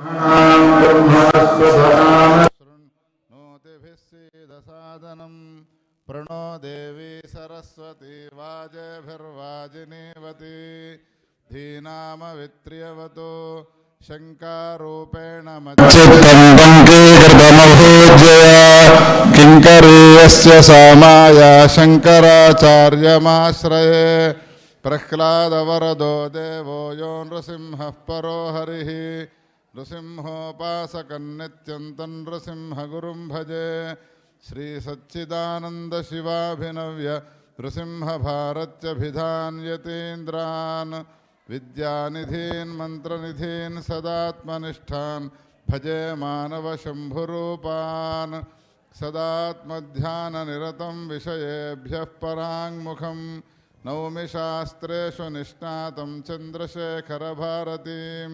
शृण्वोतिभिः सीदसादनं प्रणो देवी सरस्वती वाजेभिर्वाजिनीवती धीनामवित्र्यवतो शङ्कारूपेण मच्चित्तं पङ्कीकृतमभूज्यया किङ्करीयस्य सामाय शङ्कराचार्यमाश्रये प्रह्लादवरदो देवो यो नृसिंहः परो हरिः नृसिंहोपासकन्नित्यन्तं नृसिंहगुरुं भजे श्रीसच्चिदानन्दशिवाभिनव्य नृसिंहभारत्यभिधान्यतीन्द्रान् विद्यानिधीन् मन्त्रनिधीन् सदात्मनिष्ठान् भजे मानवशम्भुरूपान् सदात्मध्याननिरतं विषयेभ्यः पराङ्मुखं नौमि शास्त्रेषु निष्णातं चन्द्रशेखरभारतीं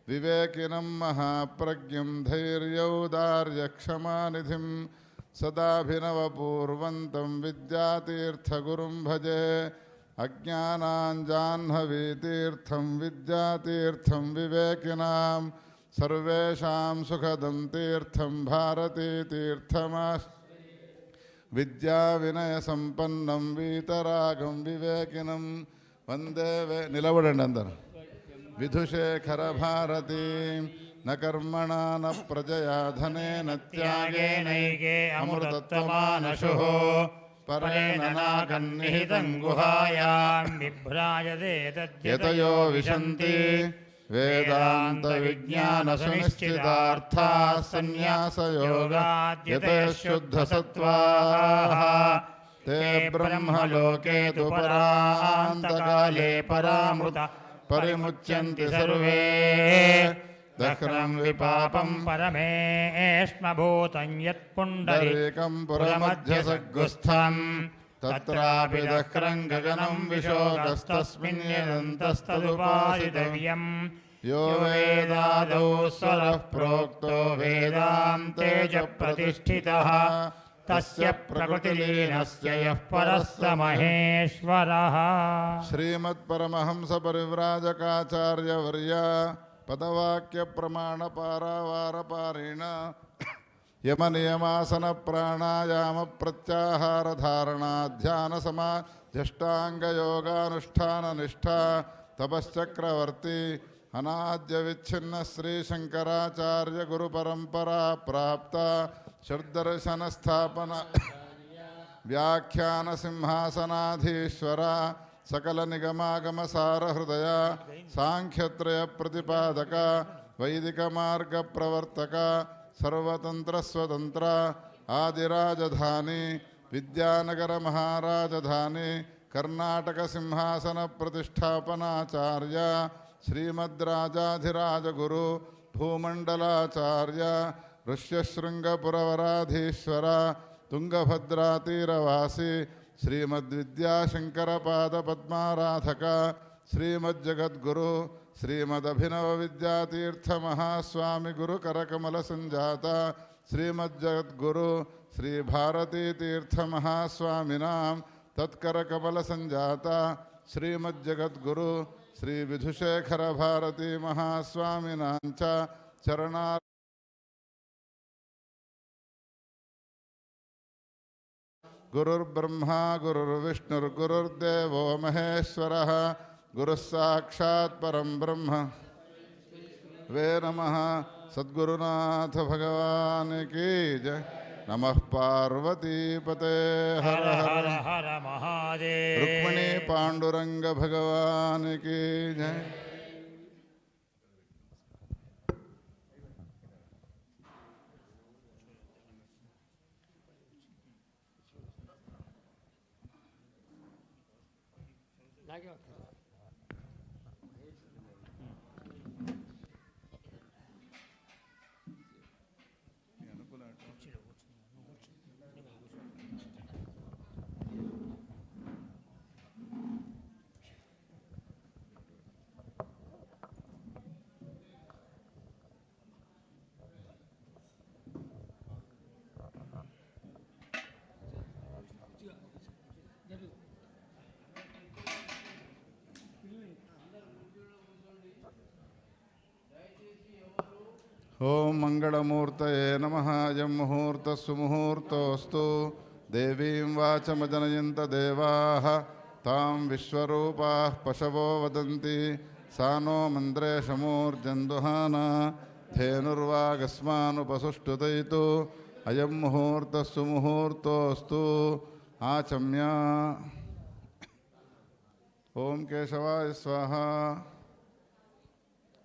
विवेकिनं महाप्रज्ञं धैर्यौदार्यक्षमानिधिं सदाभिनवपूर्वन्तं विद्यातीर्थगुरुं भजे अज्ञानाञ्जाह्नवीतीर्थं विद्यातीर्थं विवेकिनां सर्वेषां सुखदं तीर्थं भारतीतीर्थमाश्रये विद्याविनयसम्पन्नं वीतरागं विवेकिनं वन्दे निलबडंడి అందరూ विधुशेखरभारतीं न कर्मणा न प्रजया धनेन त्यागेनैके अमृतत्वमानशुः परेण नागन्निहितं गुहायां बिभ्राजते तद्यतयो विशन्ति वेदान्तविज्ञानसुनिश्चितार्थाः सन्न्यासयोगाद्यते शुद्धसत्त्वाः ते ब्रह्मलोके तु परान्तकाले परामृत परिमुच्यन्ति सर्वे दह्रं विपापं परमेष्मभूतं यत्पुण्डरीकं पुरमध्यसग्गुस्थं तत्रापि दह्रं गगनं विशोकस्तस्मिन् यदन्तस्तदुपासितव्यं यो वेदादौ स्वरः प्रोक्तो वेदान्ते च प्रतिष्ठितः तस्य प्रकृतिलीनस्य यः परः स महेश्वरः। श्रीमत्परमहंसपरिव्राजकाचार्यवर्य पदवाक्यप्रमाणपारावारपारेण यमनियमासनप्राणायामप्रत्याहारधारणाध्यानसमाधिष्टाङ्गयोगानुष्ठाननिष्ठा तपश्चक्रवर्ती अनाद्यविच्छिन्न श्रीशङ्कराचार्यगुरुपरम्परा प्राप्ता षड्दर्शनस्थापन व्याख्यानसिंहासनाधीश्वर सकलनिगमागमसारहृदय साङ्ख्यत्रयप्रतिपादक वैदिकमार्गप्रवर्तक सर्वतन्त्रस्वतन्त्र आदिराजधानी विद्यानगरमहाराजधानी कर्नाटकसिंहासनप्रतिष्ठापनाचार्य श्रीमद्राजाधिराजगुरु भूमण्डलाचार्य ऋष्यशृङ्गपुरवराधीश्वर तुङ्गभद्रातीरवासी श्रीमद्विद्याशङ्करपादपद्माराधक श्रीमज्जगद्गुरु श्रीमदभिनवविद्यातीर्थमहास्वामि गुरुकरकमलसञ्जात श्रीमज्जगद्गुरु श्रीभारतीतीर्थमहास्वामिनां तत्करकमलसञ्जात श्रीमज्जगद्गुरु श्रीविधुशेखरभारतीमहास्वामिनां च चरणा गुरुर्ब्रह्मा गुरुर्विष्णुर्गुरुर्देवो महेश्वरः गुरुः साक्षात् परं ब्रह्म वे नमः। सद्गुरुनाथ भगवान की जय। नमः पार्वतीपते हर हर हर महादेव। रुक्मिणी पांडुरंग भगवान की जय। ఓం మంగళమూర్తయే నమః. అయం ముహూర్తః సుముహూర్తోస్తు. దేవీం వాచమజనయంత దేవాః తాం విశ్వరూపాః పశవో వదంతి. సా నో మంత్రేషమూర్జందుహానా ధేనుర్వాగస్మానుపసుష్టుతైతు. అయం ముహూర్తః సుముహూర్తోస్తు. ఆచమ్య. ఓం కేశవాయ స్వాహ.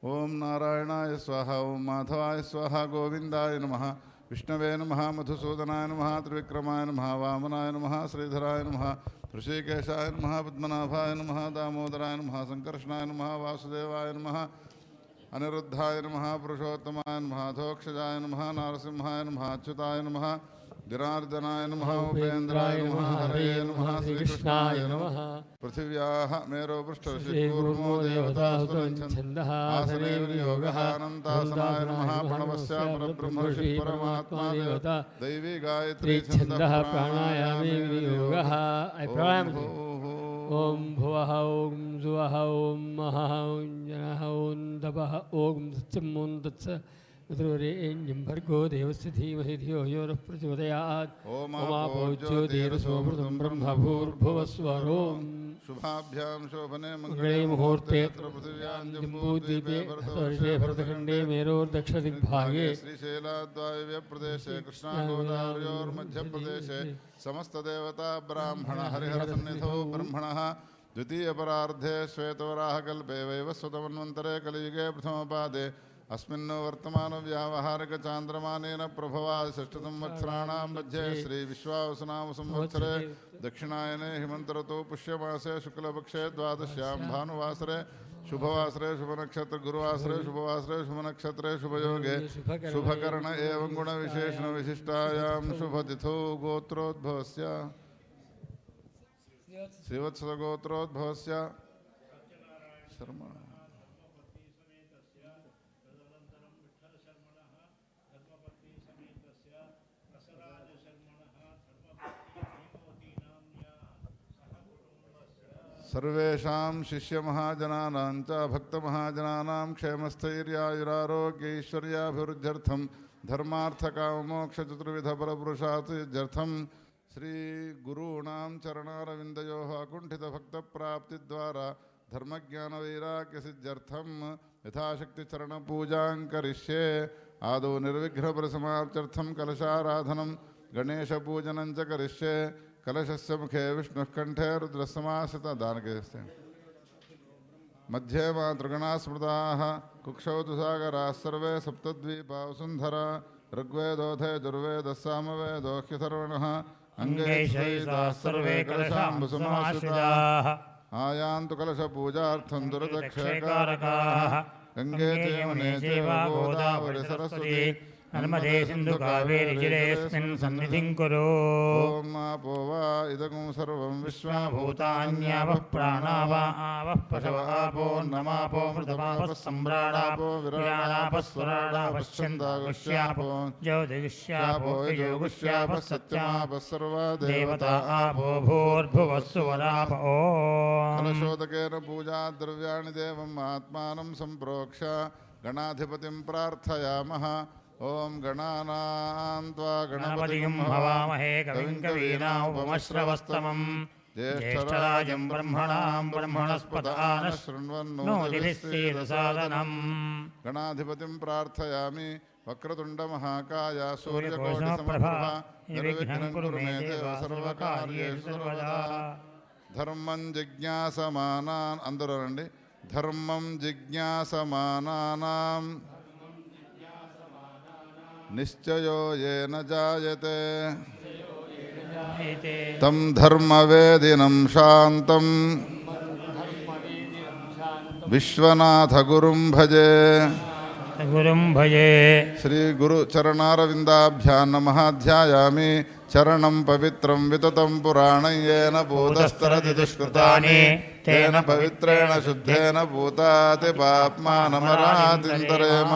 ఓం నారాయణాయ స్వాహ. ఓం మాధవాయ స్వాహ. గోవిందాయ నమః. విష్ణవే నమః. మధుసూదనాయ నమః. త్రివిక్రమాయ నమః. వామనాయ నమః. శ్రీధరాయ నమః. ఋషికేశాయ నమః. పద్మనాభాయ నమః. దామోదరాయ నమః. సంకర్షణాయ నమః. వాసుదేవాయ నమః. అనిరుద్ధాయ నమః. పురుషోత్తమాయ నమః. అధోక్షజాయ నమః. నారసింహాయ నమః. అచ్యుతాయ నమః. జనార్దనాయ నమః. ఉపేంద్రాయ నమః. హరయే నమః. శ్రీకృష్ణాయ నమః. పృథివ్యాః మేరో పృష్ఠర్షికూర్మో దేవతాసుతః ఆసనే వినియోగః. అనంతాసనాయ నమః. ప్రణవస్య పరబ్రహ్మ ఋషి పరమాత్మా దేవత దైవీ గాయత్రీ ఛందః ప్రాణాయామే వినియోగః. ఓం భువః ఓం సువః ఓం మహః ఓం జనః ఓం తపః ఓం సత్యం ఓం తత్స పితృరేణ్యం భర్గో దేవస్య ధీమహి ధియో యో నః ప్రచోదయాత్. ఓమాపో జ్యోతిర్సోమృతం బ్రహ్మ భూర్భువస్వరోం. శుభాభ్యాం శోభనే మంగళే ముహూర్తే పృథివ్యాం జంబూద్వీపే భరతఖండే మేరోర్దక్షిణదిగ్భాగే శ్రీశైలాద్వాయవ్య ప్రదేశే కృష్ణాగోదావర్యోర్మధ్యప్రదేశే సమస్తదేవతా బ్రాహ్మణ హరిహర సన్నిధౌ బ్రహ్మణః. ద్వితీయపరార్ధే శ్వేతవరాహకల్పే వైవస్వతమన్వంతరే కలియుగే ప్రథమపాదే अस्मिन् वर्तमानव्यावहारिकचान्द्रमानेन प्रभवात् षष्ठसंवत्सराणां मध्ये श्रीविश्वावसुनाम संवत्सरे दक्षिणायने हेमन्तऋतौ पुष्यमासे शुक्लपक्षे द्वादश्यां भानुवासरे शुभवासरे शुभनक्षत्र गुरुवासरे शुभवासरे शुभनक्षत्रे शुभयोगे शुभकर्ण एवं गुणविशेषणविशिष्टायां शुभतिथौ गोत्रोद्भवस्य श्रीवत्सगोत्रोद्भवस्य शर्मा सर्वेषां शिष्यमहाजनानां च भक्तमहाजनानां क्षेमस्थैर्यायुरारोग्यैश्वर्याभिवृद्ध्यर्थं धर्मार्थकाममोक्षचतुर्विधपरपुरुषार्थं श्रीगुरूणां चरणारविन्दयोः अकुण्ठितभक्तप्राप्तिद्वारा धर्मज्ञानवैराग्यसिद्ध्यर्थं यथाशक्तिचरणपूजां करिष्ये. आदौ निर्विघ्नपरिसमाप्त्यर्थं कलशाराधनं गणेशपूजनं च करिष्ये. कलशस्य मुखे विष्णुः कंठे रुद्रसमाश्रिता दान के मध्ये मातृगणा स्मृताः कुक्षौ तुसागराः सर्वे सप्तद्वीपा वसुन्धरा ऋग्वेदोऽथ यजुर्वेदः सामवेदो ह्यथर्वणः अङ्गैश्वैताः सर्वे कलशाम्बुसमाश्रिताः आयान्तु कलशपूजार्थं दुरदक्षयकारकाः गङ्गे चैवने चैव गोदावरि सरस्वती नर्मदे सिन्धु कावेरि जलेऽस्मिन् सन्निधिं कुरु. ओम आपो वा इदगुं सर्वं विश्वाभूतान्यावः प्राणावावः पशवः आपो नमापो मृतमापः सम्राडापो विराडापः स्वराडापः छन्दागुष्यापो ज्योतिगुष्यापो यजोगुष्यापः सत्यमापः सर्वा देवता आपो भूर्भुवः सुवराप. ओम् कलशोदकेन पूजा द्रव्याणि देवम् आत्मानं सम्प्रोक्ष गणाधिपतिं प्रार्थयामः. ओम गणानां त्वा गणपतिं हवामहे कविं कवीनामुपमश्रवस्तमं ज्येष्ठराजं ब्रह्मणां ब्रह्मणस्पत आनः शृण्वन्नोतिभिस्सीदसादनम्. गणाधिपतिं प्रार्थयामि. वक्रतुण्डमहाकाय सूर्यकोटिसमप्रभा निर्विघ्नं कुरु मे देव सर्वकार्येषु सर्वदा. धर्मं जिज्ञासमानान् అందరూ రండి. ధర్మం జిజ్ఞాసమానానాం నిశ్చయో येन जायते తం ధర్మవేదినం శాంతం విశ్వనాథ గురుం భజే. గురుం భజే. శ్రీ గురు చరణారవిందాభ్యాం నమః. ధ్యాయామి చరణం పవిత్రం వితతం పురాణం येन భూతస్తరతి దుష్కృతాని తేన పవిత్రేణ శుద్ధేన భూతాతి పాప్మానమరాతింతరేమ.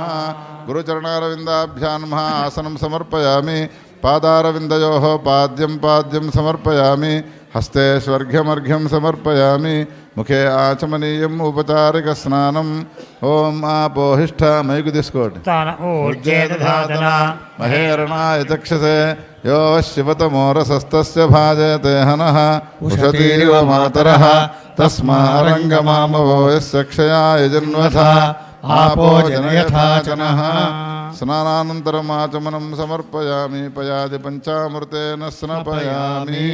గురుచరణారవిందాభ్యాం నమః. ఆసనం సమర్పయామి. పాదారవిందయోః పాద్యం సమర్పయామి. హస్తే స్వర్ఘ్యమర్ఘ్యం సమర్పయామి. ముఖే ఆచమనీయం ఉపచారికస్నానం. ఓం ఆపోహిష్ఠ మైకు తీసుకోండి. తాన ఊర్జేదధాతన మహేరణాయ చక్షసే యో శివతమోరసస్తస్య భాజయతే హనః ఉషతీరివ మాతరః తస్మారంగమామవో యస్య క్షయాయ జన్మథ ఆపో జనయథా జనః. స్నానానంతరం ఆచమనం సమర్పయామి. పయాది పంచామృతేన స్నపయామి.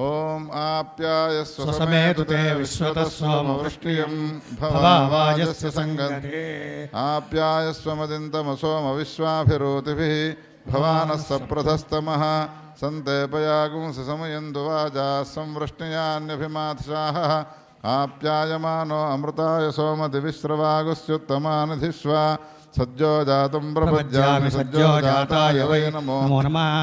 ఓం ఆప్యాయస్వ స్వసమేతు తే విశ్వతః సోమవృష్టియం భవావాజస్య సంగతే. ఆప్యాయస్వ మదింతమసోమ విశ్వాభిరోతిభిః భవానః సప్రథస్తమః సంతేపయాగుంసి సమయందు వాజా సంవృష్ణయాన్యభిమాత్సాః. ఆప్యాయమానో అమృతాయ సోమ దివిశ్రవాగుస్యుత్తమానిధిష్వ. సజ్జో జాతం ప్రపద్యామి సజ్జో జాతాయ వై నమో నమః.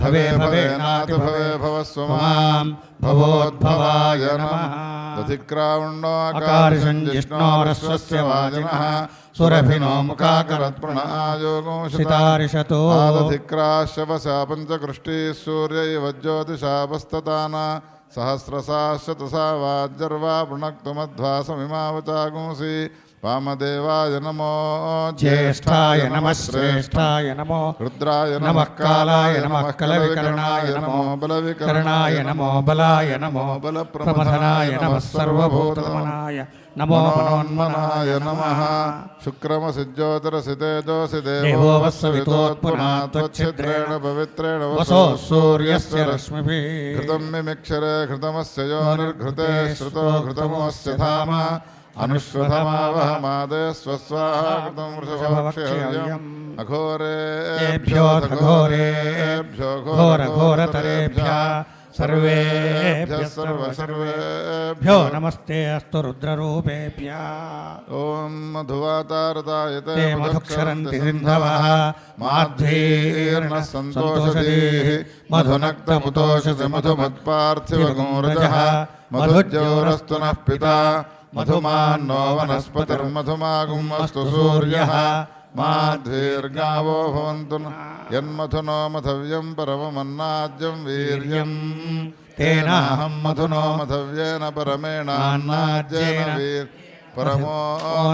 భవే భవేనాతి భవే భవస్వమాం భవోద్భవాయ నమః. దధిక్రావుణ్ణోకారిషం జిష్ణోరస్వస్య వాజినః సురభినో ముఖాకరత్ప్రణ ఆయోగో సితారిషతో ఆదధిక్రాశవసా పంచకృష్టీः సూర్యైవ జ్యోతిషాపస్తతాన సహస్రసా శతసా వాజ్జర్వా పునక్తుమధ్వాసమిమావచాగుంసి. వామదేవాయ నమో జ్యేష్ఠాయ నమః శ్రేష్ఠాయ నమో రుద్రాయ నమః కాలాయ నమః కలవికరణాయ నమో కరణాయ నమో బలాయ నమో ప్రమథనాయ నమః సర్వభూతమనాయ నమో మనోన్మనాయ నమః. శుక్రమసిజ్యోతిరసి తేజోసి దేవో దేవో వస్సవితోత్పునాత్వచ్ఛిద్రేణ త్వచ్ఛిద్రేణ పవిత్రేణ వసో సూర్యస్య రశ్మిభిః. ఘృతం మిమిక్షరే ఘృతమస్య యోనిర్ఘృతే శ్రుతో ఘృతమోస్య ధామ అనుశ్వధమావహమాదే స్వస్వాహా ఘృతం వృషభవక్షేయం. అఘోరేభ్యో ఘోరేభ్యో ఘోరఘోరతరేభ్యः సర్వేభ్యः సర్వేభ్యో నమస్తే అస్తు రుద్రరూపేభ్యः. ఓం మధువాతారతాయ తే మధుక్షరంతి సింధవః మాధ్వీర్ణ సంతోషదీః మధునక్తముతోషసి మధుమత్పార్థివగోరజः మధుజ్యోరస్తు నః పితా మధుమాన్నో వనస్పతిర్మధుమాగుమస్తు సూర్యः మాధ్వీర్గావో భవంతు యన్మధునో మధవ్యం పరమమన్నాజ్యం వీర్యం తేనాహం మధునో మధవ్యేన పరమేణాన్నాజ్యేన వీర్ పరమో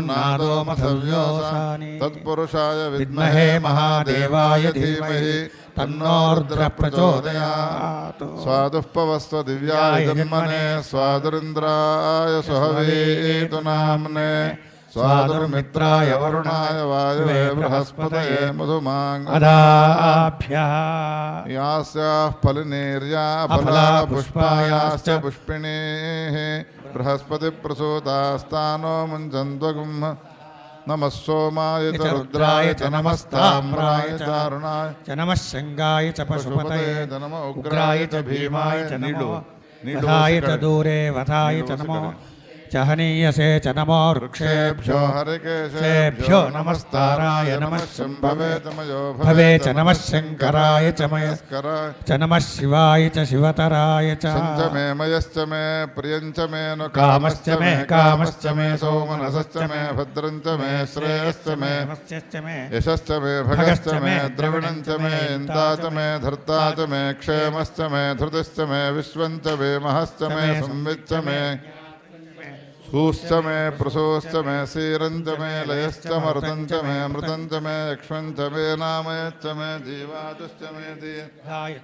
నాదో మధవ్యోసాని తత్పురుషాయ విద్మహే మహాదేవాయ ధీమహి తన్నో రుద్ర ప్రచోదయాత్. స్వాదుఃపవస్వ దివ్యాయ జన్మనే స్వాదురింద్రాయ సుహవీతు నామ్నే స్వాదుర్మిత్రాయ వరుణాయ వాయువే బృహస్పతయే అదాభ్యః యాస్యాః ఫలినేర్యా ఫలా పుష్పాయాశ్చ పుష్పిణీః బృహస్పతి ప్రసూతాస్తానో ముంచన్త్వగుం. నమః సోమాయ చ రుద్రాయ చ నమస్తామ్రాయ చ అరుణాయ చ నమః శంగాయ చ పశుపతయే చ నమ ఉగ్రాయ చ భీమాయ చ వధాయ చ దూరే వధాయ చ నమో చ హనీయసే చ నమో వృక్షేభ్యో హరికేశేభ్యో నమస్తారాయ నమః శంభవే చ మయో భవే చ నమః శంకరాయ చ మయస్కరాయ చ నమః శివాయ చ శివతరాయ చ సంచ మే మయశ్చ మే ప్రియంచ మే ను కామశ్చ మే కామశ్చ మే సౌమనసశ్చ మే భద్రంచ మే శ్రేయశ్చ మే నమశ్చ మే యశశ్చ మే భగశ్చ మే ద్రవిణంచ మే ఇంతా చ మే ధర్తా చ మే క్షేమశ్చ మే ధృతిశ్చ మే విశ్వంచ మే మహశ్చ మే సంవిచ్చ మే सूश्च मे प्रसूश्च मे सीरञ्च मे लयश्च मरुतञ्च मे अमृतञ्च मे यक्ष्मञ्च मे नामयश्च मे जीवातुश्च मे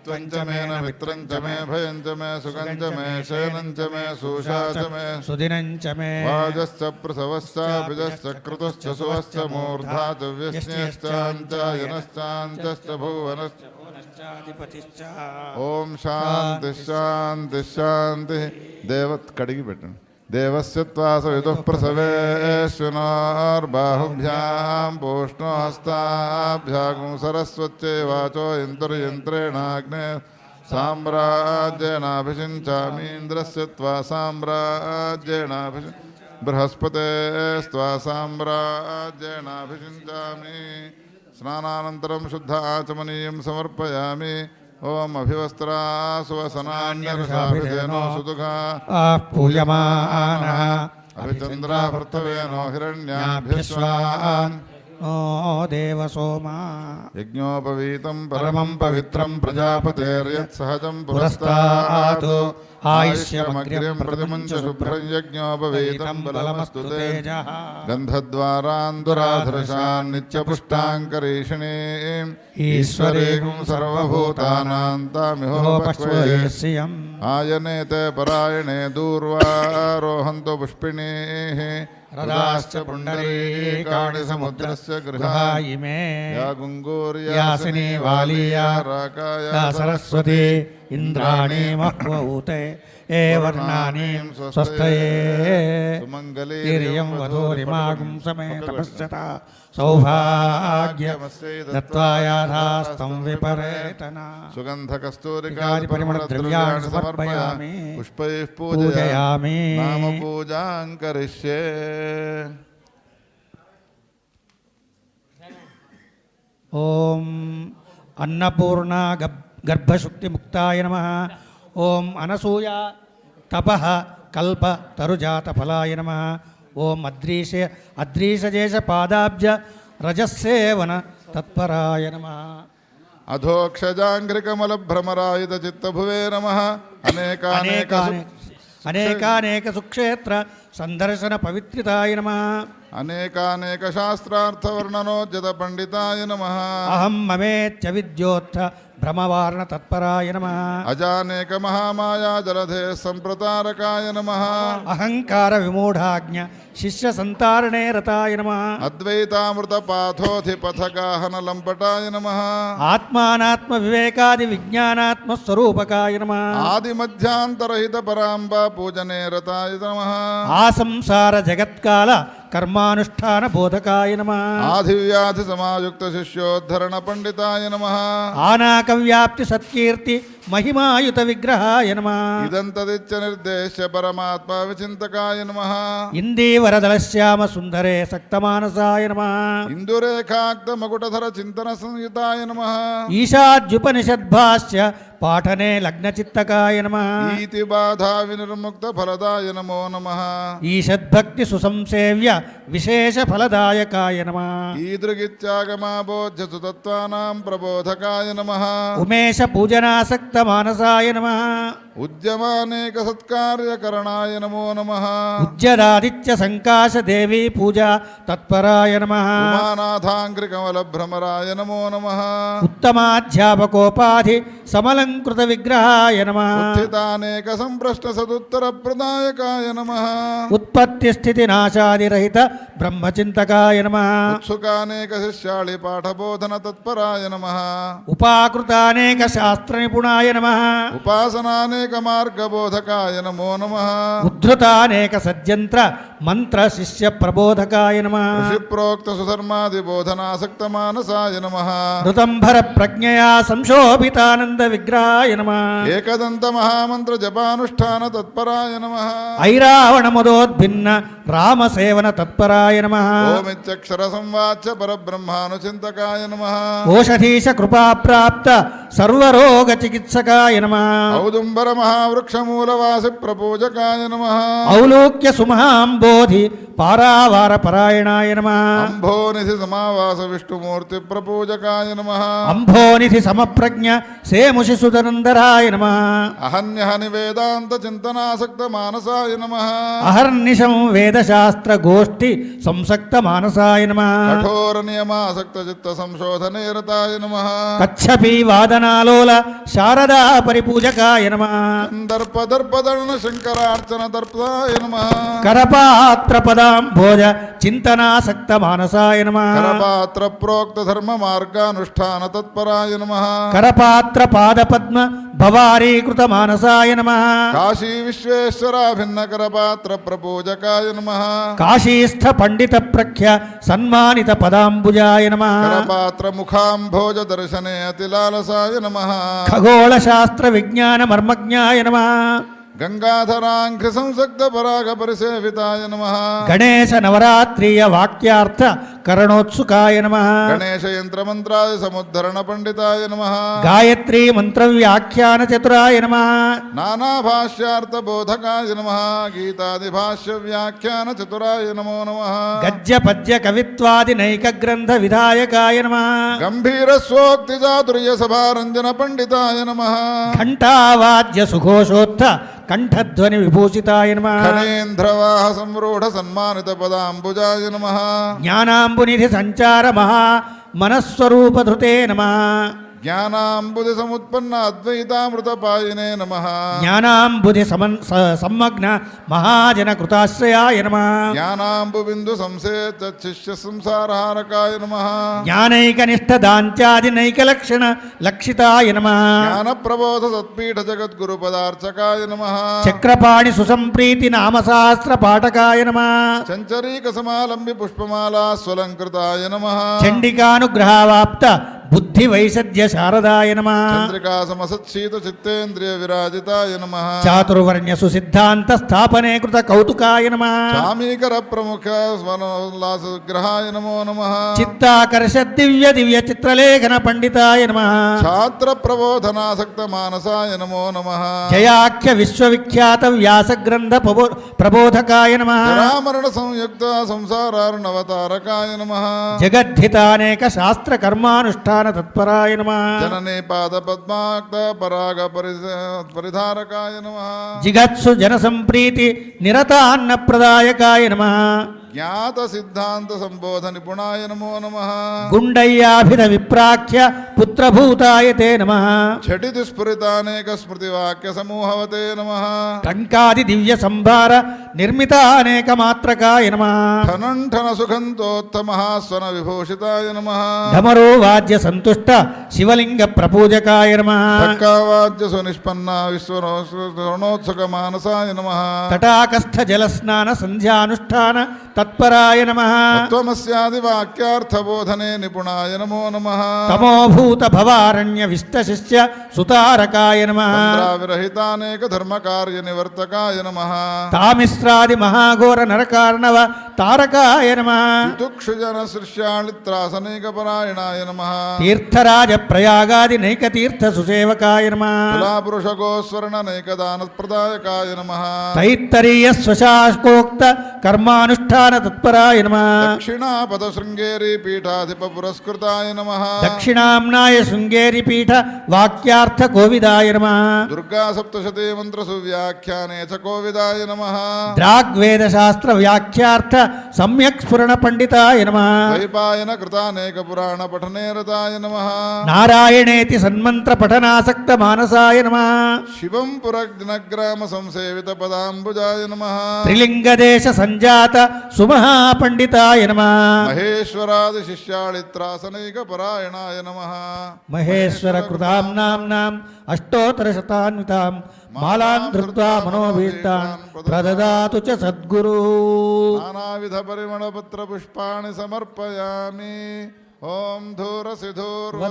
त्वञ्च मे न मित्रञ्च मे भयञ्च मे सुखञ्च मे शयनञ्च मे सूषा च मे सुदिनञ्च मे वाजश्च प्रसवश्च बिजश्च क्रतुश्च सुवश्च मूर्धा च व्यस्न्यश्चाञ्चायनश्चाञ्चश्च भुवनश्च ओम शांति शांति शांति देवत् कड़गी పెట్టండి देवस्य त्वासविदुः प्रसवेश्विनोर्बाहुभ्यां पूष्णोहस्ताभ्यागुं सरस्वत्यै वाचो यन्तुर्यन्त्रेणाग्ने साम्राज्येनाभिषिञ्चामीन्द्रस्य त्वा साम्राज्येनाभिषि बृहस्पतेस्त्वा साम्राज्येनाभिषिञ्चामि स्नानानन्तरं शुद्ध आचमनीयं समर्पयामि ओम अभिवस्त्रा सुवसनान्यर्षाभिधेनो सुदुघा पूयमानः अभिचन्द्रा भर्तवेनो हिरण्याभ्यस्वान् ओ देवसोमा यज्ञोपवीतं परमं पवित्रं प्रजापतेर्यत्सहजं पुरस्तात् पुरस्तात् ఆయుష్యమగ్ర్యం ప్రతిముంచ శుభ్రం యజ్ఞోపవేతం బలమస్తు తే గంధద్వారాందురాధృశాన్ నిత్యపుష్టాంకరీషిణే ఈశ్వరేగుం సర్వభూతానాం తామిహోపక్ష్మయేష్యం ఆయనేతే పరాయణే దూర్వారోహంతో పుష్పిణేః రదాశ్చ పుండరీకాణి సముద్రస్య గృహాయిమే యా గుంగూర్యాసినీ వాలీయా రాకాయా సరస్వతి ఇంద్రాణి మహ్వూతే ఏ వర్ణాని స్వస్తయే సుమంగళీర్యం వధూరిమాగుం సమే తపశ్చత సౌభాగ్యమస్యైదత్వాయాధాస్తం విపరేతన సుగంధకస్తూరికాది పరిమళద్రవ్యాణి సమర్పయామి పుష్పైః పూజయామి నామ పూజాం కరిష్యే. ఓం అన్నపూర్ణ గర్భశుక్తిముక్తాయ నమః. ఓం అనసూయ తపః కల్ప తరుజాత ఫలాయ నమః. ఓం అద్రీశజేష పాదాబ్జ రజస్సేవన తత్పరాయ నమః. అధోక్షజాంఘ్రికమల భ్రమరాయుధ చిత్తభువే నమః. అనేకానేక సుక్షేత్ర సందర్శన పవిత్రితాయ నమః. అనేకానేక శాస్త్రార్థవర్ణనోజ్జత పండితాయ నమః. అహం మమేత్య విద్యోత్థ భ్రమవారణ తత్పరాయ నమః. అజానేక మహామాయా జలధే సంప్రతారకాయ నమః. అహంకార విమూఢాజ్ఞ శిష్య సంతారణే రతాయ నమః. అద్వైతామృత పాథోధిపథగాహన లంపటాయ నమః. ఆత్మానాత్మ వివేకాది విజ్ఞానాత్మ స్వరూపకాయ నమః. ఆది మధ్యాంతరహిత పరాంబ పూజనే రతాయ నమః. ఆ సంసార జగత్కాల కర్మానుష్ఠాన బోధకాయ నమః. ఆదివ్యాధి సమాయుక్త శిష్యోద్ధరణ పండితాయ నమః. ఆనాకవ్యాప్తి సత్కీర్తి మహిమాయుత విగ్రహాయ నమః. ఇదంతదిత్య నిర్దేశ్య పరమాత్మ విచింతకాయ నమః. ఇందీవరదళశ్యామ సుందరే సక్తమానసాయ నమః. ఇందురేఖాక్త మకుటధర చింతన సంయుతాయ నమః. ఈశాద్యుపనిషద్భాష్య పాఠనే లగ్నచిత్తకాయ నమః. ఈతి బాధా వినిర్ముక్త ఫలదాయ నమో నమః. ఈషద్భక్తి సుసంసేవ్య విశేష ఫలదాయకాయ నమః. ఈదృగిత్యాగమాబోధ్య సుతత్వానాం ప్రబోధకాయ నమః. ఉమేష పూజనాసక్త మానసాయ నమః. ఉద్యమానేక సత్కార్యకరణాయ నమో నమః. ఉజ్జదాదిత్య సంకాశ దేవీ పూజ తత్పరాయ నమః. ఉమానాథాంఘ్రికమల భ్రమరాయ నమో నమః. ఉత్తమాధ్యాపకోపాధి సమలంకృత విగ్రహాయ నమః. ఉత్థితానేక సంప్రశ్న సదుత్తర ప్రదాయకాయ నమః. ఉత్పత్తి స్థితి నాశాదిరహిత బ్రహ్మచింతకాయ నమః. ఉత్సుకానేక శిష్యాళి పాఠబోధన తత్పరాయ నమః. ఉపాకృతానేక శాస్త్ర నిపుణాయ నమః. ఉపాసనానేక మార్గబోధకాయ నమో నమః. ఉద్ధృతానేక సజ్జంత్ర మంత్ర శిష్య ప్రబోధకాయ నమః. ఋషిప్రోక్త సుధర్మాది బోధనాసక్త మానసాయ నమః. ఋతంభర ప్రజ్ఞయా సంశోభితానంద విగ్రహాయ నమః. ఏకదంత మహామంత్ర జపానుష్ఠాన తత్పరాయ నమః. ఐరావణముదోద్భిన్న రామసేవన తత్పరాయ నమః. ఓమిత్యక్షర సంవాచ్య పరబ్రహ్మానుచింతకాయ నమః. ఓషధీశ కృపాప్రాప్త సర్వరోగ చికిత్సకాయ నమః. ఔదుంబర మహావృక్షమూలవాసి ప్రపూజకాయ నమః. ఔలోక్య సుమహాంబోధి పారావార పరాయణాయ నమః. అంభోనిధి సమావాస విష్ణుమూర్తి ప్రపూజకాయ నమః. అంభోనిధి సమప్రజ్ఞ సేముషి సుధనందరాయ నమః. అహన్యహని వేదాంత చింతనాసక్త మానసాయ నమః. అహర్నిశం వేదశాస్త్ర గోష్ఠి సంసక్త మానసాయ నమః. కఠోర నియమాసక్త చిత్త సంశోధనే రతాయ నమః. కచ్చపి వాదనాలోల శారదా పరిపూజకాయ నమః. దర్పదర్పదర్ణ శంకరార్చన దర్పాయ నమః. కరపాత్ర పదాంభోజ చింతనాసక్త మానసాయ నమః. కరపాత్ర ప్రోక్త ధర్మ మార్గానుష్ఠాన తత్పరాయ నమః. కరపాత్ర పాదపద్మ భవారీకృత మానసాయ నమః. కాశీ విశ్వేశ్వరాభిన్న కరపాత్ర ప్రపూజకాయ నమః. కాశీస్థ పండిత ప్రఖ్య సన్మానిత పదాంబుజాయ నమః. కరపాత్ర ముఖాంభోజ దర్శనే అతిలాలసాయ నమః. ఖగోళ శాస్త్ర విజ్ఞాన మర్మజ్ఞాయ నమః. గంగాధరాంఘ్రి సంసక్త పరాగ పరిసేవితాయ నమః. గణేశ నవరాత్రియ వాక్యార్థ కరణోత్సుకాయ నమః. గణేశ యంత్ర మంత్రాది సముద్ధరణ పండితాయ నమః. గాయత్రీ మంత్ర వ్యాఖ్యాన చతురాయ నమః. నానా భాష్యార్థ బోధకాయ నమః. గీతాది భాష్య వ్యాఖ్యాన చతురాయ నమో నమః. గద్య పద్య కవిత్వాది నైక గ్రంథ విధాయకాయ నమః. గంభీర స్వోక్తి చాతుర్య సభారంజన పండితాయ నమః. ఘంటావాద్య సుఘోషోత్థ కంఠధ్వని విభూషితాయ నమః ఖనేంద్రవాహ సంరూఢ సన్మానిత పదాంబుజాయ నమః జ్ఞానాంబునిధి సంచార మహా మనస్వరూపధృతే నమః జ్ఞానాంబుధి సముత్పన్న అద్వైతామృతపాయినే నమః జ్ఞానాంబుధి సమ్మగ్న మహాజన కృతాశ్రయాయ నమః జ్ఞానాంబు బిందు సంసేత శిష్య సంసారహారకాయ నమః జ్ఞానైకనిష్ట దాంత్యాది నైకలక్షణ లక్షితాయ నమః జ్ఞాన ప్రబోధ సత్పీఠ జగద్గురు పదార్చకాయ నమః చక్రపాణి సుసంప్రీతి నామశాస్త్ర పాఠకాయ నమః చంచరీక సమాలంబి పుష్పమాలా స్వలంకృతాయ నమః చండికానుగ్రహావాప్త బుద్ధి వైసద్య శారదాయ నమః చంద్రికా సమసత్సీత చిత్తేంద్రియ విరాజితాయ నమః చాతుర్వర్ణ్య సుసిద్ధాంత స్థాపనే కృత కౌతుకాయ నమః చామీకర ప్రముఖ స్వనోల్లాసగ్రహాయ నమో నమః చిత్తాకర్ష దివ్య దివ్య చిత్రలేఖన పండితాయ నమః ఛాత్ర ప్రబోధనాసక్త మానసాయ నమో నమః జయాఖ్య విశ్వవిఖ్యాత వ్యాసగ్రంథ ప్రబోధకాయ నమః జరామరణ సంయుక్త సంసారారుణవతారకాయ నమః జగద్ధితానేక శాస్త్ర కర్మానుష్ఠాన తత్పరాయ నమః జననే పాద పద్మాక్త పరాగ పరిధారకాయ నమః జిగత్సు జన సంప్రీతి నిరతాన్న ప్రదాయకాయ నమః జ్ఞాత సిద్ధాంత సంబోధ నిపుణాయ నమో నమః గుండయ్యాభిధ విప్రాఖ్య పుత్రభూతాయ తే నమః ఝటితి స్ఫురితానేక స్మృతి వాక్య సమూహవతే నమః టంకాది దివ్య సంభార నిర్మితానేక మాత్రకాయ నమః ఠనంఠన సుఖంతోత్తమహాస్వన విభూషితాయ నమః ఢమరో వాద్య సంతుష్ట శివలింగ ప్రపూజకాయ నమః ధక్కావాద్య సునిష్పన్న విశ్వనోత్సుక మానసాయ నమః తటాకస్థ జలస్నాన సంధ్యానుష్ఠాన తత్పరాయ నమః తత్వమస్యాది వాక్యార్థబోధనే నిపుణాయ నమో నమః తమోభూత భవారణ్య విష్టశిష్య సుతారకాయ నమః విరహితానేక ధర్మకార్య నివర్తకాయ నమః తామిశ్రాది మహాఘోర నరకార్ణవ తారకాయ నమః తుక్షుజన శిష్యాళిత్రాసనేక పరాయణాయ నమః తీర్థరాజ ప్రయాగాది నైక తీర్థ సుసేవకాయ నమః తులాపురుష గోస్వర్ణ నైక దాన ప్రదాయకాయ నమః తైత్తరీయ స్వశాకోక్త కర్మానుష్ఠాన తత్పరాయ నమః దక్షిణాపద శృంగేరి పీఠాధిప పురస్కృతాయ నమః దక్షిణాంనాయ శృంగేరి పీఠ వాక్యార్థ కోవిదాయ నమః దుర్గా సప్తశతీ మంత్ర సువ్యాఖ్యానే చ కోవిదాయ నమః ద్రాగ్వేద శాస్త్ర వ్యాఖ్యార్థ సమ్యక్ స్ఫురణ పండితాయ నమః ద్వైపాయన కృతానేక పురాణ పఠనే రతాయ నమః నారాయణేతి సన్మంత్ర పఠనాసక్త మానసాయ నమః శివం పురగ్నగ్రామ సంసేవిత పదాంబుజాయ నమః త్రిలింగదేశ సంజాత సుమహాపండితాయ నమః మహేశ్వరాది శిష్యాళిత్రాసనైక పరాయణాయ నమః మహేశ్వర కృతాం నామ్నాం అష్టోత్తర శతాన్వితాం మాలాన్ ధృత్వా మనోభీష్టాన్ ప్రదదాతు చ సద్గురు నానావిధ పరిమళ పత్ర పుష్పాణి సమర్పయామి ఓం ధూరసి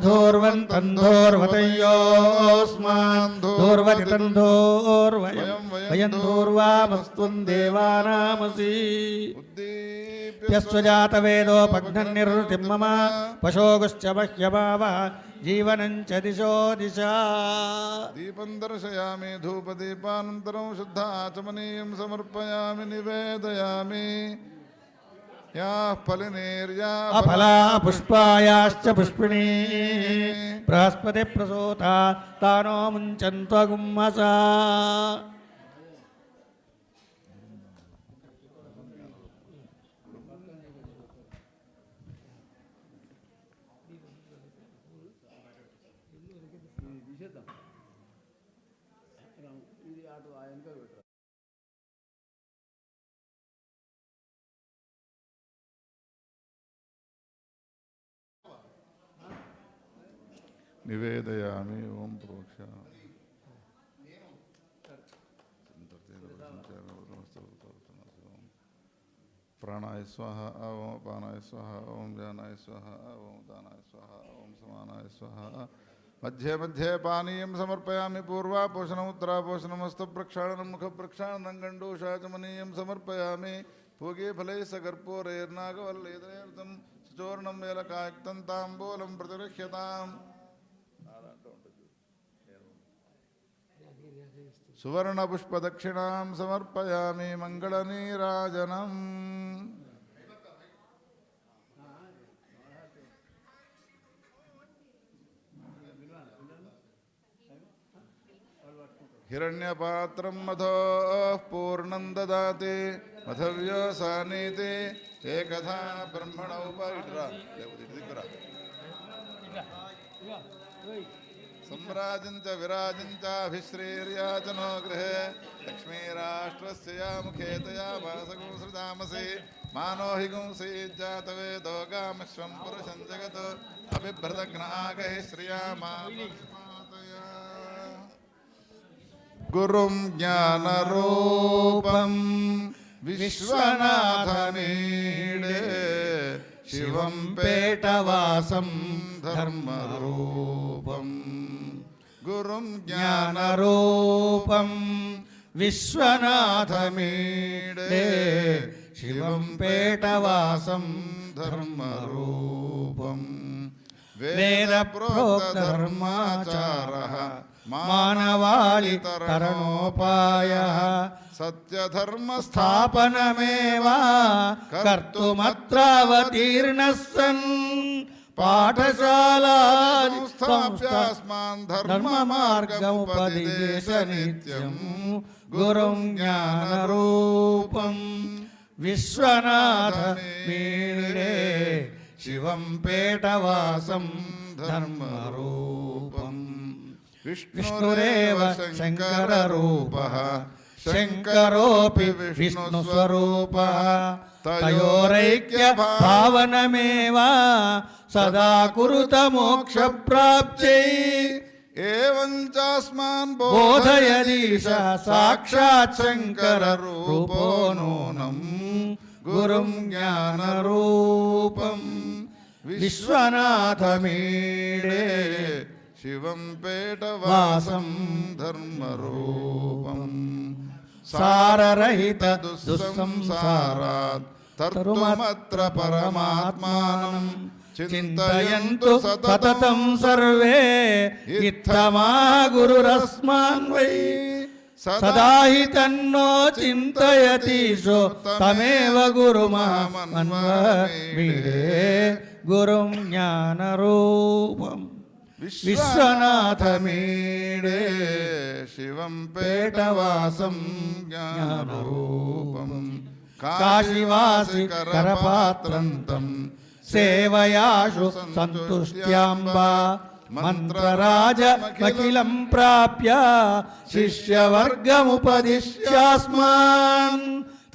ధూర్వంతంధోర్వతయోస్మాన్ ధూర్వతితంధోర్వయం వయం ధూర్వామస్త్వం దేవానామసి యస్వజాత వేదోపఘ్నన్నిర్వృతిం మమ పశోగుశ్చ మహ్యమావ జీవనం చ దిశో దిశా దీపం దర్శయామి ధూపదీపానంతరం శుద్ధాచమనీయం సమర్పయామి నివేదయామి యా ఫలినేర్యా అఫలా పుష్పాయాశ్చ పుష్పిణీ బృహస్పతి ప్రసూతా తానో ముంచంత్వగుమ్మసా నివేదయామి ఓం ప్రోక్ష ప్రాణాయ స్వాహ ఓం అపానాయ స్వాహ ఓం జానాయ స్వాహ ఓం దానాయ స్వాహ ఓం సమానాయ స్వాహ మధ్యే మధ్యే పానీయం సమర్పయామి పూర్వాపోషణం ఉత్తరాపోషణమస్త ప్రక్షాళనం ముఖ ప్రక్షాళనం గండూషాచమనీయం సమర్పయామి పూగే ఫలై సకర్పూరైర్నాగవల్లేదనేర్థం సుచూర్ణం వేలకాయుక్తం తాంబూలం ప్రతిరక్ష్యతాం సువర్ణపుష్పదక్షిణాం సమర్పయామి మంగళనీరాజనం हिरण्यपात्रं मधो पूर्णं ददाति मधव्योसानीति एकधा ब्रह्मणोपरिड्रा सम्राजञ्च विराजञ्चाभिश्रीर्याचनो गृहे लक्ष्मीराष्ट्रस्य या मुखेतया वासगुंसृतामसि मानो हि गुंसीज्जातवेदो गामश्वं पुरुषं जगत् अभिभ्रतघ्नागैः श्रिया मामस्मातया गुरुं ज्ञानरूपं विश्वनाथमीडे शिवं पेटवासं धर्मरूपं गुरुं ज्ञानरूपं विश्वनाथमीडे शिवं पेटवासं धर्मरूपं वेदप्रोक्तधर्माचारः मानवाळितरणोपायः सत्यधर्मस्थापनमेव कर्तुमत्रावतीर्णः सन् पाठशालानि संस्थाप्यास्मान् धर्ममार्गमुपदिदेश नित्यं गुरुं ज्ञानरूपं विश्वनाथमीडे शिवं पेटवासं धर्मरूपम् विष्णुरेव शङ्कररूपः शङ्करोऽपि विष्णुस्वरूपः तयोरैक्यभावनमेव सदा कुरुत मोक्षप्राप्त्यै एवं चास्मान् बोधयदीश साक्षात् शङ्कररूपो नूनं गुरुं ज्ञानरूपं विश्वनाथमीडे शिवं पेटवासं धर्मरूपं साररहित दुःसंसारात् तर्तुमत्र परमात्मानं चिन्तयन्तु सततं सर्वे इत्थमा गुरुरस्मान् वै सदा हि तन्नो चिन्तयतीशो तमेव गुरुमामन्वमीडे गुरुं ज्ञानरूपम् विश्वनाथमीडे शिवं पेटवासं ज्ञानरूपं काशीवासि करपात्रन्तं सेवयाशु सन्तुष्ट्याम्बा मन्त्रराजमखिलं प्राप्य शिष्यवर्गमुपदिश्यास्मान्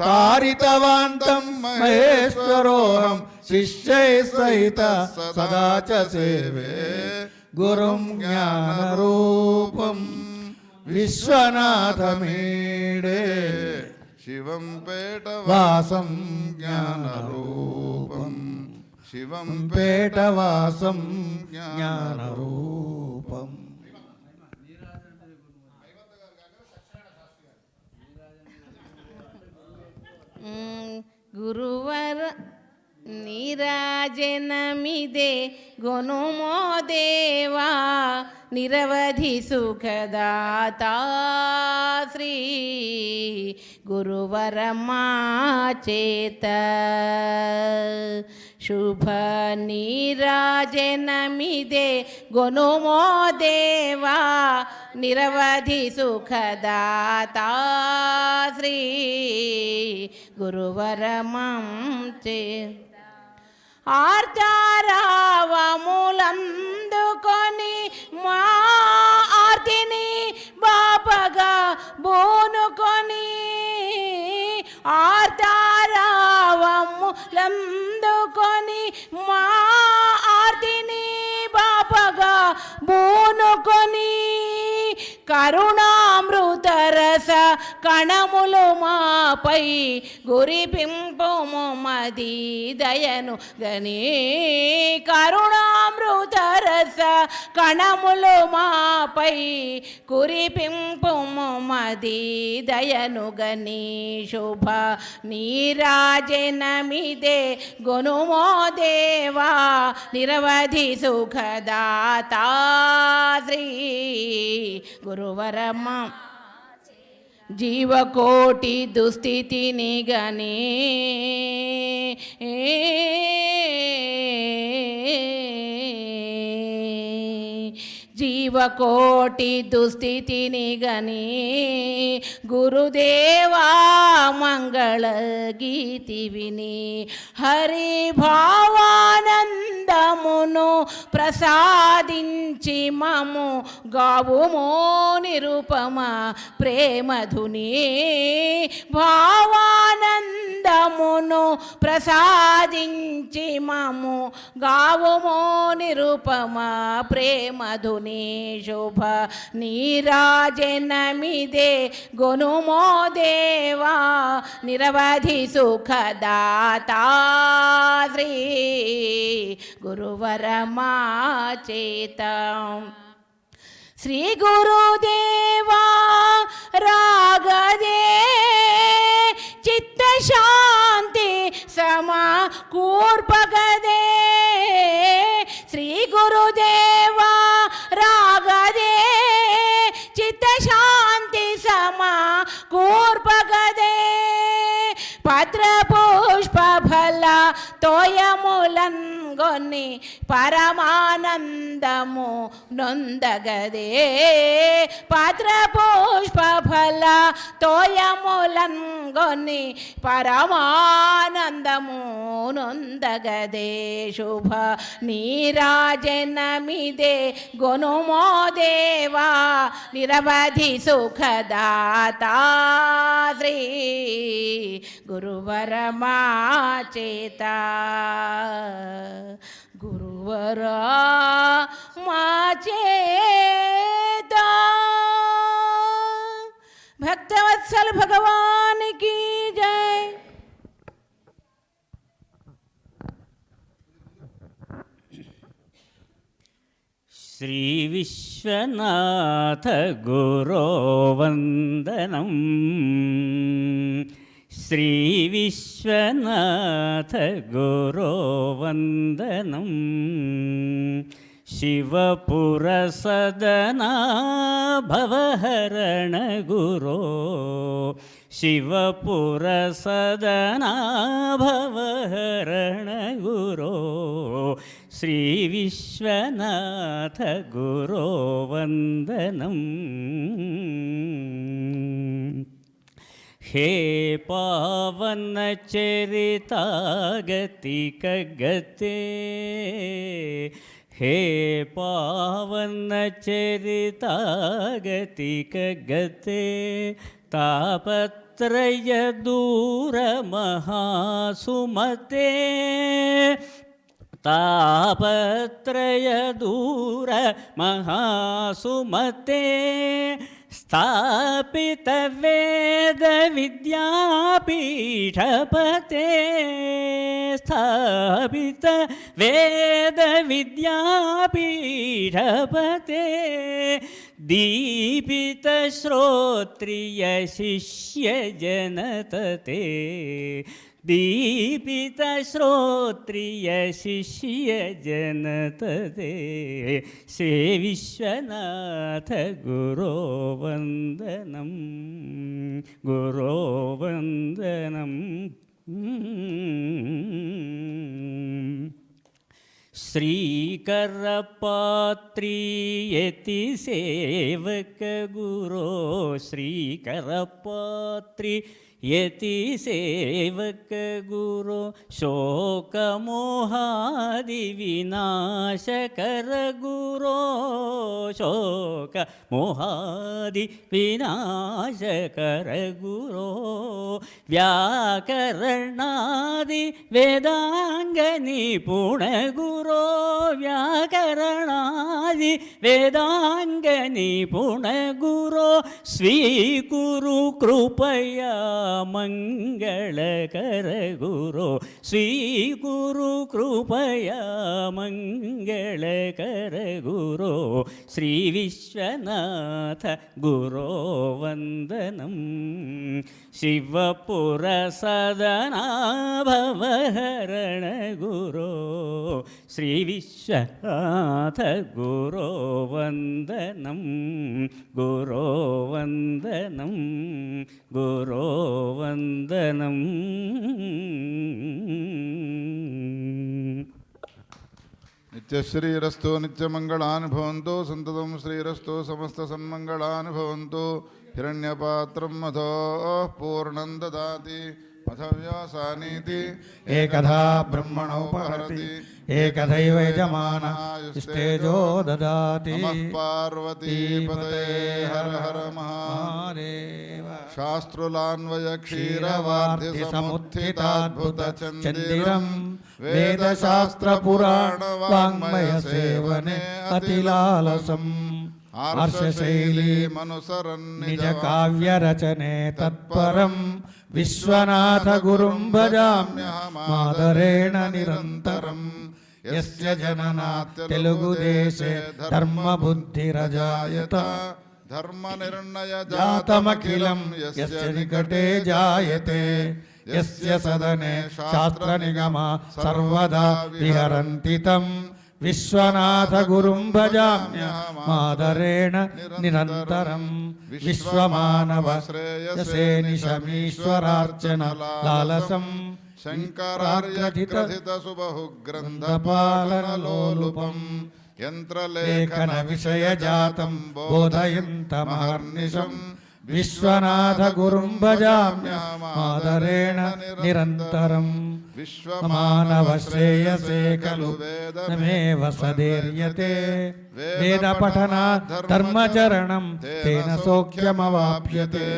तारितवान्तं महेश्वरोऽहं शिष्यैः सहितः सदा च सेवे गुरुं ज्ञानरूपं विश्वनाथमीडे शिवं पेटवासं ज्ञानरूपं शिवं पेटवासं ज्ञानरूपम् गुरुवर ನೀರಾಜನಮಿದೆ ಗೊನುಮೋ ದೇವಾ ನಿರವಧಿ ಸುಖದಾತ ಶ್ರೀ ಗುರುವರಮಾಚೇತ ಶುಭ ನೀರಾಜನಮಿದೆ ಗೊನುಮೋ ದೇವಾ ನಿರವಧಿ ಸುಖದಾತ ಶ್ರೀ గురువరమంచే ఆర్తారావములందుకొని మా ఆర్తిని బాపగా బోనుకొని ఆర్తారావములందుకొని మా ఆర్తిని బాపగా బోనుకొని కరుణామృతరస కణములు మాపై గురిపింపుము మది దయను గని కరుణామృతరస కణములు మాపై కురిపింపుము మది దయను గని శుభ నీరాజనమిదే గొనుమో దేవా నిరవధి సుఖదాత శ్రీ గురువరమ జీవకోటి దుస్థితిని గని జీవ జీవకోటి దుస్థితిని గని గురుదేవా మంగళ గీతి విని హరి భావానందమును ప్రసాదించి మము గావుమో నిరుపమ ప్రేమధుని భావానందమును ప్రసాదించి మము గావుమో నిరుపమ ప్రేమధుని శుభ నీరాజనమిదే గొనుమో దేవా నిరవధి సుఖదాతా శ్రీ గురువరమా చేత శ్రీ గురుదేవా రాగదే చిత్తశాంతి సమకూర్పగదే శ్రీ గురుదేవా రాగదే చిత్తశాంతి సమకూర్పగదే పత్ర పుష్ప ఫల తోయములన్గొని పరమానందము నొందగదే పత్ర పుష్ప ఫల తోయములన్గొని పరమానందము నొందగదే శుభ నీరాజనమిదే గొనుమో దేవా నిరవధి సుఖదాతా శ్రీ గురువరమా చేత గురువరా మా చేత భక్తవత్సల భగవానికి జై. శ్రీ విశ్వనాథ గురో వందనం. శ్రీ విశ్వనాథ గురో వందనం. శివపుర సదనా భవహరణ గురో. శివపుర సదనా భవహరణ గురో. శ్రీ విశ్వనాథ గురో వందనం. हे पावन चरितागतिक गते. हे पावन चरितागतिक गते. तापत्रय दूर महासुमते. तापत्रय दूर महासुमते. स्थापित वेद विद्यापीठपते. स्थापित वेद विद्यापीठपते. दीपित श्रोत्रिय शिष्य जनतते. दीपित श्रोत्रिय शिष्य जनतते. श्री विश्वनाथ गुरो वंदनम. गुरो वंदनम. श्रीकरपात्री यति सेवक गुरो. श्रीकरपात्री यति सेवक गुरो. शोकमोहादि विनाशकर गुरो. शोकमोहादि विनाशकर गुरो. व्याकरणादि वेदांग निपुण गुरो. व्याकरणादि वेदांग निपुण गुरो. स्वीकुरु कृपया मंगलकर गुरो. स्वीकुरु कृपया मंगलकर गुरो. श्री विश्वनाथ गुरो वंदनम. शिवपुर सदना भवहरण गुरो. श्री विश्वनाथ गुरो वंदनम. गुरो वंदनम. गुरो वंदनम. नित्यश्रीरस्तु नित्यमङ्गलानि भवन्तु सन्ततं श्रीरस्तु समस्तसन्मङ्गलानि भवन्तु हिरण्यपात्रं मधोः पूर्णं ददाति मथव्यासानीति एकधा ब्रह्मणोपहरति एकदैव यजमानः स्तेजो ददाति। नमः पार्वतीपते हर हर महादेव। शास्त्रुलान्वय क्षीरवार्धि समुत्थिताद्भुतचन्दिरं वेदशास्त्र पुराण वाङ्मय सेवने अतिलालसम् हर्षशैली मनुसरन् निज काव्य रचने तत्परं विश्वनाथ गुरुं भजाम्यहमादरेण निरन्तरम् यस्य जननात् तेलुगुदेशे धर्मबुद्धिरजायत धर्मनिर्णय जातमखिलं यस्य निकटे जायते यस्य सदने शास्त्रनिगमा सर्वदा विहरन्ति तं विश्वनाथ गुरुं भजाम्यहमादरेण निरन्तरं विश्वमानव श्रेयसे निशमीश्वरार्चन लालसं शङ्करार्यग्रथित सुबहुग्रन्थपालनलोलुपं यन्त्रलेखन विषयजातं बोधयन्तमहर्निशं विश्वनाथ गुरुं भजाम्यहमादरेण निरन्तरं विश्वमानव श्रेयसे खलु वेदमेव सदीर्यते वेदपठनात् धर्मचरणं तेन सौख्यमवाप्यते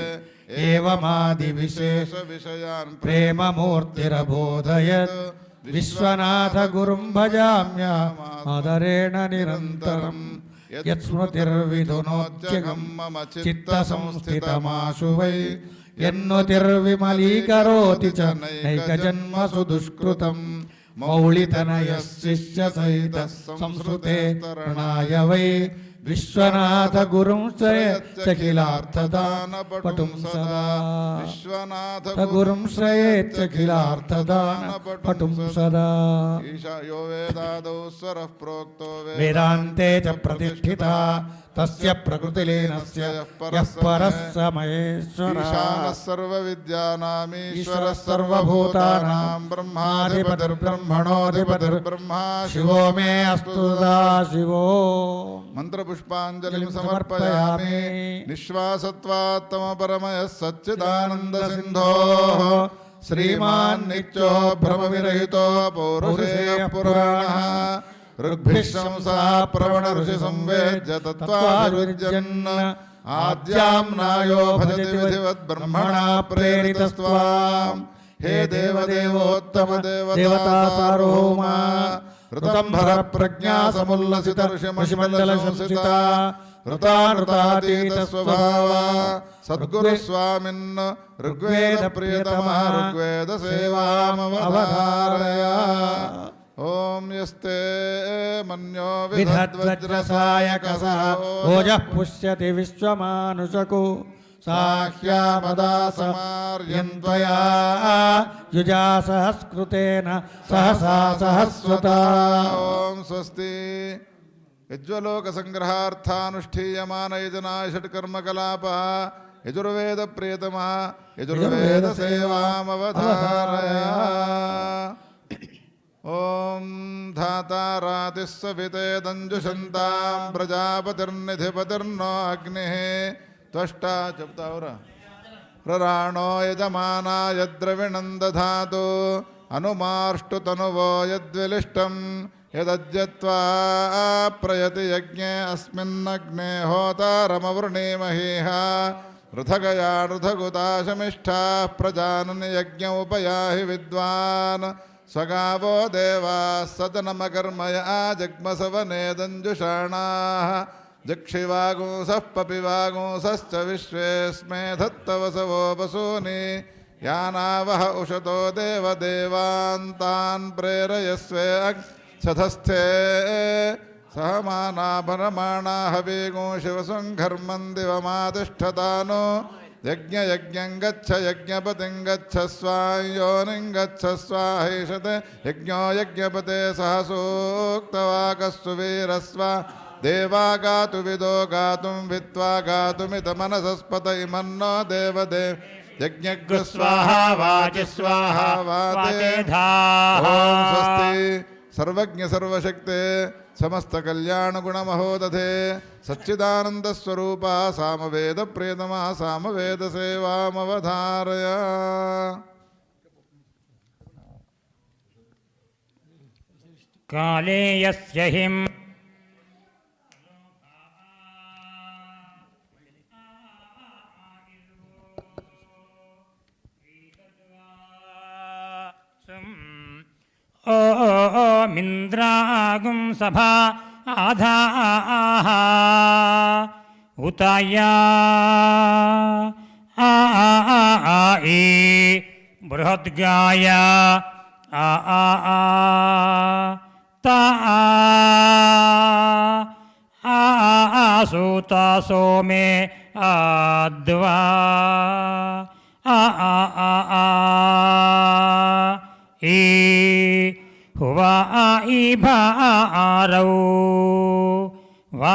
एवमादिविशेष विषयान् प्रेममूर्तिरबोधयत् विश्वनाथ गुरुं भजाम्यहमादरेण निरन्तरं यत्स्मृतिर्विधुनोत्यगं मम चित्तसंस्थितमाशु वै यन्नुतिर्विमलीकरोति च नैकजन्मसु दुष्कृतं मौलितनयश्चिश्च सहितः संस्कृते तरुणाय वै विश्वनाथ गुरुं श्रयेच्चखिलार्थदान पटुं सदा विश्वनाथ गुरुं श्रयेच्चखिलार्थदान पटुं सदा ईशा यो वेदादौ स्वरः प्रोक्तो वेदान्ते च प्रतिष्ठिता तस्य प्रकृतिलीनस्य यः परः स महेश्वरः ईशानः सर्वविद्यानामीश्वरः सर्वभूतानां ब्रह्माधिपतिर्ब्रह्मणोऽधिपतिर्ब्रह्मा शिवो मे अस्तु सदाशिवो। मंत्रपुष्पाञ्जलिं समर्पयामि। निःश्वासत्वात्तमपरमयः सच्चिदानन्दसिन्धोः श्रीमान् नित्यो भ्रमविरहितो पौरुषेयः पुराणः ऋग्भिः शंसः प्रवण ऋषि संवेद्य तत्त्वाभिरुज्यन् आद्याम्नायो भजति विधिवत् ब्रह्मणा प्रेरितस्त्वाम् हे देवदेवोत्तम देवता सार्वभौमा ऋतंभर प्रज्ञा समुल्लसित ऋषिमण्डल संस्थिता ऋतानुतातीत स्वभावा सद्गुरु स्वामिन् ऋग्वेद प्रियतमः ऋग्वेद सेवामवधारय। ओम यस्ते मन्यो विधद्वज्रसायकसः ओजः पुष्यति विश्वमानुषको साह्यामदासमार्यन्त्वया युजा सहस्कृतेन सहसा सहस्वता। ओम स्वस्ति। यज्वलोक संग्रहार्थानुष्ठीयमान यजनाय षट्कर्मकलापः यजुर्वेद प्रियतमः यजुर्वेद सेवामवधारय। ओम धाता रातिस्सविते दंजुषन्तां प्रजापतिर्निधिपतिर्नो अग्निः त्वष्टा चप्तावरा प्रराणो यजमाना यद्रविणं दधातु अनुमार्ष्टुतनुवो यद्विलिष्टं यदज्यत्वा प्रयति यज्ञे अस्मिन्नग्ने होतारमवृणीमहीह ऋथगया ऋथगुताशमिष्ठाः प्रजानन् यज्ञ उपयाहि विद्वान् स्वगावो देवाः सदनमकर्मया जग्मसवने दञ्जुषाणाः जक्षिवागुंसः पपिवागुंसश्च विश्वेऽस्मे धत्तवसवो वसूनि यानावह उषतो देवदेवान्तान् प्रेरयस्वे अक्षधस्थे सहमानाभरमाणा हवीगुं शिवसुङ्घर्मन् दिवमातिष्ठतानो यज्ञं गच्छ यज्ञपतिं गच्छ स्वायोनिं गच्छ स्वाहेषते यज्ञो यज्ञपते सह सूक्तवाकस्सु वीरस्वा देवा गातु विदो गातुं वित्वा गातुमितमनसस्पत इमन्नो देवदेव यज्ञग्रस्वाहा वाच स्वाहा वाते। ओम स्वस्ति सर्वज्ञ सर्वशक्ते समस्त कल्याण गुण महोदधे सच्चिदानंद स्वरूपा सामवेद प्रियतमा सामवेद सेवामवधारय। काले यस्य हिं मिन्द्रागुं सभा आधाः उताया बृहद्गाया ता सूता सोमे आद्वा हुवा इभारौ वा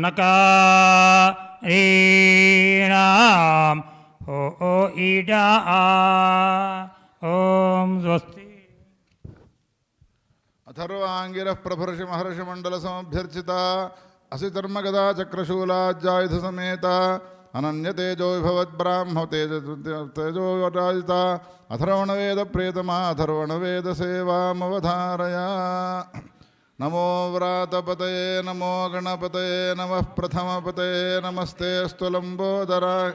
नकारीणां हो ईडा ॐ स्वस्ति। अथर्वांगिरः प्रभर्षि महर्षि मंडल समभ्यर्चिता असि धर्मगदा चक्रशूलाज्जायुध समेता अनन्य तेजो विभवद्ब्राह्म तेजो वराजिता अथर्वण वेद प्रियतमा अथर्वण वेद सेवामवधारया। नमो व्रातपतये नमो गणपतये नमः प्रथमपतये नमस्ते स्तुलंबोदराय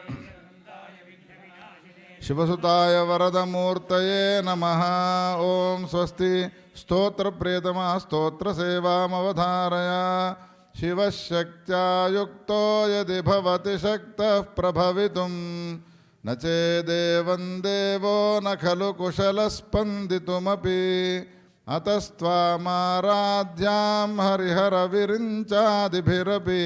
शिवसुताय वरदमूर्तये नमः। ओम स्वस्ति। स्तोत्र प्रियतमा स्तोत्र सेवामवधारय। शिवशक्त्या युक्तो यदि भवति शक्तः प्रभवितुं न चेदेवं देवो न खलु कुशलस्पन्दितुमपि अतस्त्वामाराध्यां हरिहरविरिञ्चादिभिरपि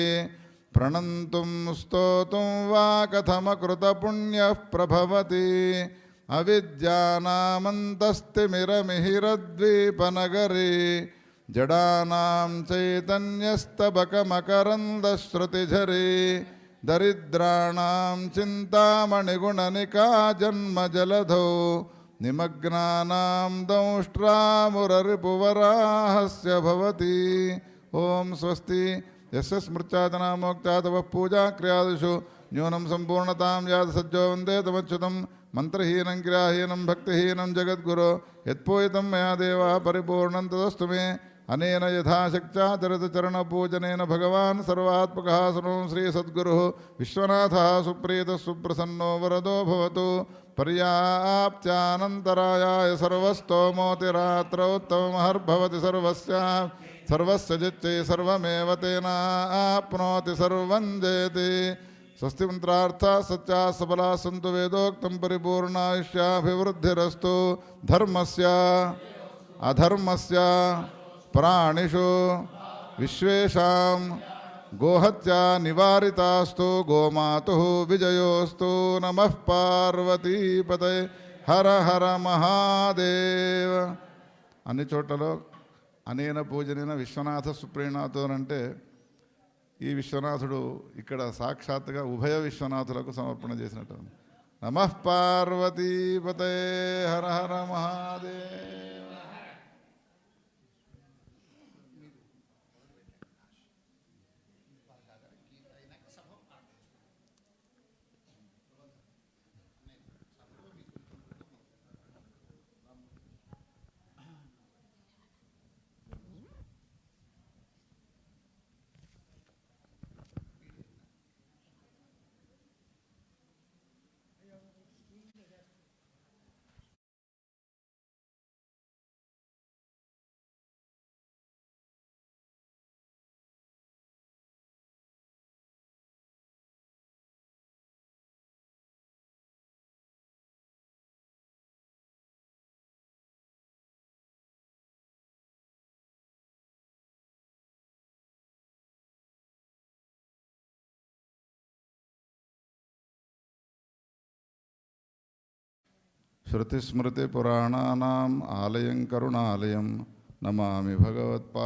प्रणन्तुं स्तोतुं वा कथमकृतपुण्यः प्रभवति। अविद्यानामन्तस्तिमिरमिहिरद्वीपनगरी जडानां चैतन्यस्तबकमकरन्दश्रुतिझरी दरिद्राणां चिन्तामणिगुणनिका जन्मजलधौ निमग्नानां दंष्ट्रामुररिपुवराहस्य भवति। ओम स्वस्ति। यस्य स्मृत्यातना मोक्तातव पूजा क्रियादिषु न्यूनं सम्पूर्णतां याद सज्जो वन्दे तमच्युतं मंत्रहीनं क्रियाहीनं भक्तिहीनं जगद्गुरो यत्पूजितं मया देवा परिपूर्णं तदस्तु मे। अनेन यथाशक्त्या चरितचरणपूजनेन भगवान् सर्वात्मकः सर्वं श्रीसद्गुरुः विश्वनाथः सुप्रीतः सुप्रसन्नो वरदो भवतु। पर्याप्त्यानन्तरायाय सर्वस्तोमोतिरात्रौ उत्तममहर्भवति सर्वस्य जिच्चै सर्वमेव तेनाप्नोति सर्वं जयति। स्वस्ति मंत्रार्थः सच्चा सबला सन्तु वेदोक्तं परिपूर्णायुष्याभिवृद्धिरस्तु। धर्मस्य अधर्मस्य प्राणिषु विश्वेषां गोहत्या निवारितास्तु। गोमातुः विजयोस्तु। नमः पार्वतीपतये हर हर महादेव। అన్ని చోట్లలో అనేన పూజనైన విశ్వనాథ సుప్రీణాథు అంటే ఈ విశ్వనాథుడు ఇక్కడ సాక్షాత్తుగా ఉభయ విశ్వనాథులకు సమర్పణ చేసినట్టు. నమః పార్వతీపతయే హర హర మహాదేవ. श्रुतिस्मृतिपुराणानाम् आलयं करुणालयं नमामि भगवत्पाद